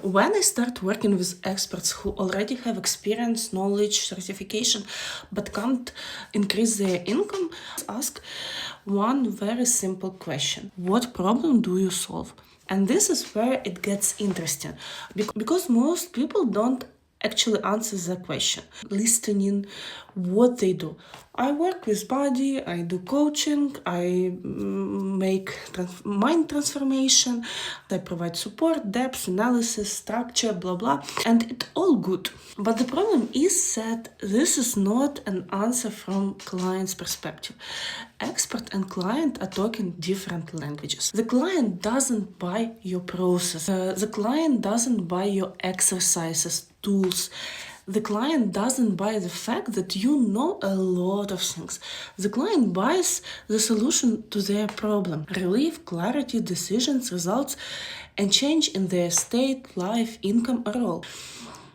When I start working with experts who already have experience, knowledge, certification, but can't increase their income, ask one very simple question. What problem do you solve? And this is where it gets interesting because most people don't actually answer the question. Listening, what they do. I work with body, I do coaching, I make mind transformation, I provide support, depth, analysis, structure, blah blah, and it's all good. But the problem is that this is not an answer from client's perspective. Expert and client are talking different languages. The client doesn't buy your process. The client doesn't buy your exercises, tools. The client doesn't buy the fact that you know a lot of things. The client buys the solution to their problem. Relief, clarity, decisions, results, and change in their state, life, income, or role.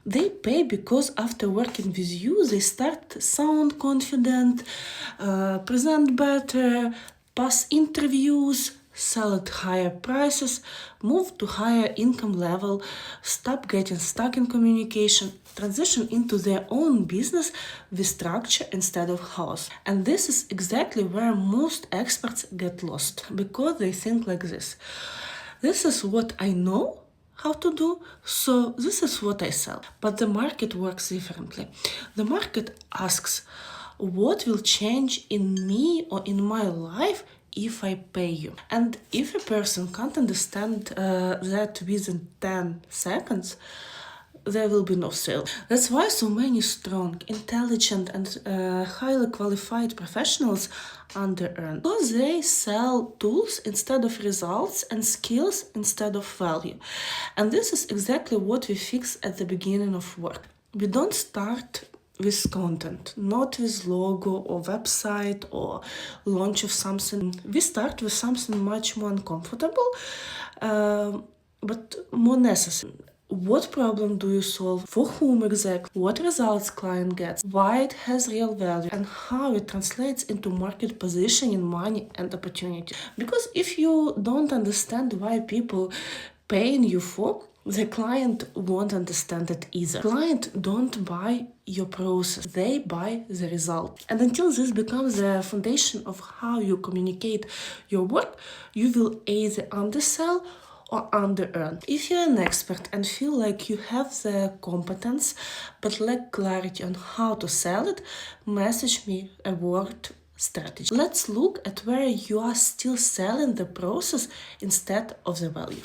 They pay because after working with you, they start sound confident, present better, pass interviews, sell at higher prices, move to higher income level, stop getting stuck in communication, transition into their own business with structure instead of chaos. And this is exactly where most experts get lost, because they think like this. This is what I know how to do, so this is what I sell. But the market works differently. The market asks, what will change in me or in my life if I pay you? And if a person can't understand that within 10 seconds, there will be no sale. That's why so many strong, intelligent, and highly qualified professionals under-earn. Because they sell tools instead of results and skills instead of value. And this is exactly what we fix at the beginning of work. We don't start with content, not with logo or website or launch of something. We start with something much more uncomfortable, but more necessary. What problem do you solve? For whom exactly? What results client gets? Why it has real value? And how it translates into market positioning, money, and opportunity. Because if you don't understand why people paying you for, the client won't understand it either. Client don't buy your process, they buy the result. And until this becomes the foundation of how you communicate your work, you will either undersell or under-earn. If you're an expert and feel like you have the competence but lack clarity on how to sell it, message me a word strategy. Let's look at where you are still selling the process instead of the value.